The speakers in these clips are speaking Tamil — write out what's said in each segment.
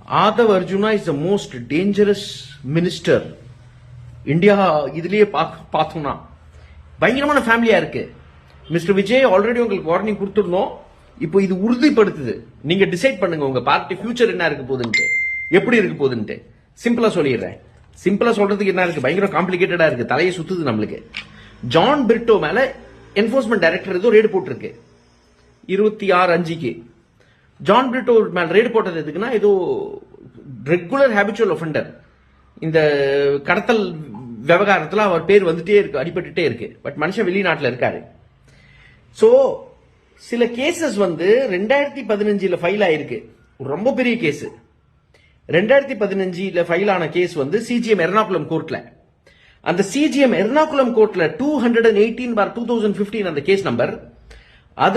Adav Arjuna is the most dangerous minister. India இதுலயே பார்த்தோம்னா பயங்கரமான ஃபேமிலியா இருக்கு. மிஸ்டர் விஜய் ஆல்ரெடி உங்களுக்கு வார்னிங் கொடுத்துருந்தோம். இப்போ இது உறுதிப்படுத்துது. நீங்க டிசைட் பண்ணுங்க உங்க பார்ட்டி ஃபியூச்சர் என்ன இருக்க போகுதுன்ட்டு, எப்படி இருக்க போகுதுன்ட்டு. சிம்பிளா சொல்லிடுறேன். சிம்பிளா சொல்றதுக்கு என்ன இருக்கு, பயங்கர காம்ப்ளிகேட்டடா இருக்கு, தலையை சுத்துது நம்மளுக்கு. ஜான் பிரிட்டோ மேல என்போர்ஸ்மெண்ட் டைரக்டர் ஏதோ ரேடு போட்டிருக்கு 26/5க்கு. ஜான் பிரிட்டோ மேல ரேடு போட்டது எதுக்குன்னா, ஏதோ ரெகுலர் ஹேபிச்சுவல் ஒஃபெண்டர், இந்த கடத்தல் விவகாரத்துல அவர் பேர் வந்துட்டே இருக்கு, அடிபட்டுட்டே இருக்கு. பட் மனுஷன் வெளிநாட்டுல இருக்காரு. சோ சில கேசஸ் 2015 ஃபைல் ஆயிருக்கு. ரொம்ப பெரிய கேஸ். 2015 ஃபைல் ஆன கேஸ் சிஜிஎம் எர்ணாகுளம் கோர்ட்ல. அந்த சிஜிஎம் எர்ணாகுளம் கோர்ட்ல 218/2015 அந்த கேஸ் நம்பர். அத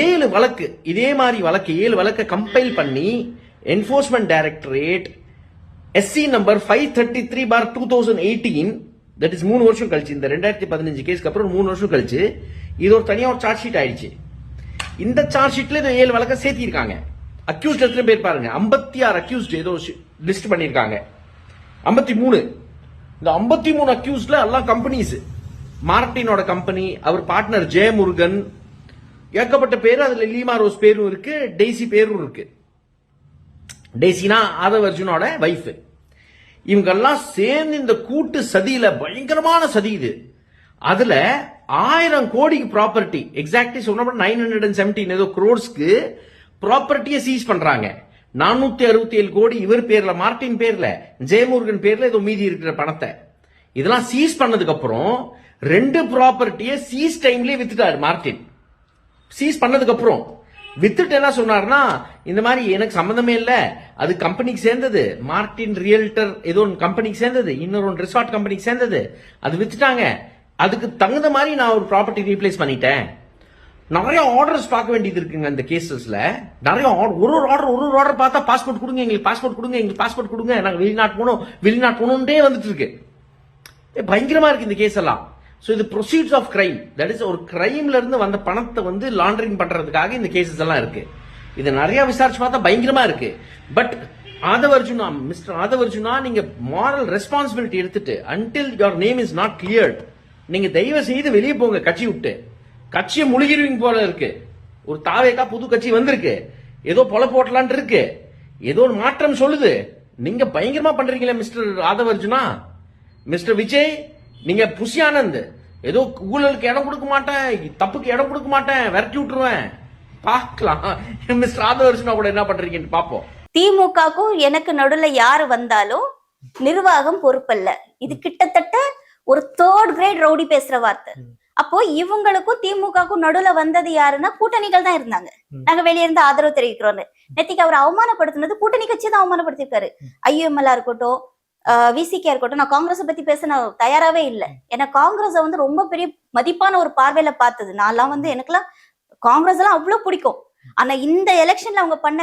7 வழக்கு, இதே மாதிரி வழக்கு 7 வழக்க கம்பைல் பண்ணி enforcement directorate SC number 533/2018, that is 3 வருஷம் கழிச்சு, இந்த 2015 கேஸ்க்கு அப்புறம் 3 வருஷம் கழிச்சு இது ஒரு தனியா ஒரு சார்ஜ் ஷீட் ஆயிடுச்சு. இந்த சார்ஜ் ஷீட்ல 7 வழக்க சேர்த்திருக்காங்க. அக்யூஸ்ட் எத்தனை பேர் பாருங்க, 56 அக்யூஸ்ட் ஏதோ லிஸ்ட் பண்ணிருக்காங்க. 53. இந்த 53 அக்யூஸ்ட்ல எல்லாம் கம்பெனிஸ். மார்டினோட கம்பெனி, அவர் பார்ட்னர் ஜெயமுருகன், ஏகப்பட்ட பேர். அதுல லீமா ரோஸ் பேரும் இருக்கு, டெய்சி பேரும் இருக்கு. டெய்சினா ஆதவ் அர்ஜுனோட வைஃப். இவங்க எல்லாம் சேர்ந்து இந்த கூட்டு சதியில, பயங்கரமான சதி இது. அதுல 1000 கோடிக்கு ப்ராப்பர்ட்டி, எக்ஸாக்ட்லி சொன்னா 917 ஏதோ crores-க்கு ப்ராப்பர்ட்டியை சீஸ் பண்றாங்க. 467 கோடி இவர் பேர்ல, மார்டின் பேர்ல, ஜெயமுருகன் பேர்ல ஏதோ மீதி இருக்கிற பணத்தை இதெல்லாம் சீஸ் பண்ணதுக்கு அப்புறம் 2 ப்ராப்பர்ட்டியை சீஸ் டைம்லயே வித்துட்டாரு மார்டின். சீஸ் பண்ணதுக்கு அப்புறம் வித்துட்டு என்ன சொன்னார்னா, இந்த மாதிரி எனக்கு சம்பந்தமே இல்ல, அது கம்பெனிக்கு சேர்ந்தது, மார்டின் ரியல்டர் ஏதோ கம்பெனிக்கு சேர்ந்தது, இன்னொரு ரிசார்ட் கம்பெனிக்கு சேர்ந்தது, அது வித்துட்டாங்க, அதுக்கு தகுந்த மாதிரி நான் ஒரு ப்ராப்பர்ட்டி ரீப்ளேஸ் பண்ணிட்டேன். நிறைய ஆர்டர்ஸ் பார்க்க வேண்டியது இருக்குங்க இந்த கேசஸ்ல. நிறைய ஒரு ஆர்டர் பார்த்தா பாஸ்போர்ட் கொடுங்க, எங்களுக்கு பாஸ்போர்ட் கொடுங்க, எங்களுக்கு பாஸ்போர்ட் கொடுங்க, நாங்க வெளிநாட்டு போனோம்ன்றே வந்துட்டு இருக்கு. பயங்கரமா இருக்கு இந்த கேஸ் எல்லாம். சோ இது proceeds of crime, that is ஒரு கிரைம்ல இருந்து வந்த பணத்தை லாண்டரிங் பண்றதுக்காக இந்த கேசஸ் எல்லாம் இருக்கு. இது நிறைய விசாரிச்சு பார்த்தா பயங்கரமா இருக்கு. பட் ஆதவ் அர்ஜுனா, மிஸ்டர் ஆதவ் அர்ஜுனா, நீங்க மாரல் ரெஸ்பான்சிபிலிட்டி எடுத்துட்டு until your name is not cleared, நீங்க தயவு செய்து வெளியே போங்க. கட்சி விட்டு கட்சியை முழுகிருவீங்க போல இருக்கு. ஒரு தாவேக்கா புது கட்சி வந்திருக்கு, ஏதோ பொல போட்டலான் இருக்கு, ஏதோ ஒரு மாற்றம் சொல்லுது. நீங்க பயங்கரமா பண்றீங்களே மிஸ்டர் ஆதவ் அர்ஜுனா. மிஸ்டர் விஜய், நீங்க புஷி ஆனந்த் ஏதோ ஊழலுக்கு இடம் கொடுக்க மாட்டேன், தப்புக்கு இடம் கொடுக்க மாட்டேன், விரட்டி விட்டுருவேன். பார்க்கலாம் மிஸ்டர் ஆதவ் அர்ஜுனா கூட என்ன பண்றீங்கன்னு பாப்போம். திமுகக்கும் எனக்கு நடுவுல யாரு வந்தாலும் நிர்வாகம் பொறுப்பல்ல. இது கிட்டத்தட்ட ஒரு 3rd கிரேட் ரவுடி பேசுற வார்த்தை. அப்போ இவங்களுக்கும் திமுகக்கும் நடுவுல வந்தது யாருன்னா கூட்டணிகள் தான் இருந்தாங்க. நாங்க வெளியே இருந்து ஆதரவு தெரிவிக்கிறோம். நேத்திக்கு அவர் அவமானப்படுத்தினது கூட்டணி கட்சி தான் அவமானப்படுத்திருக்காரு. IUML இருக்கட்டும், விசிகே இருக்கட்டும். நான் காங்கிரஸ் பத்தி பேச நான் தயாராவே இல்லை. ஏன்னா காங்கிரஸ் ரொம்ப பெரிய மதிப்பான ஒரு பார்வையில பார்த்தது. நான்லாம் எனக்குலாம் காங்கிரஸ் எல்லாம் அவ்வளவு பிடிக்கும். ஆனா இந்த எலெக்ஷன்ல அவங்க பண்ண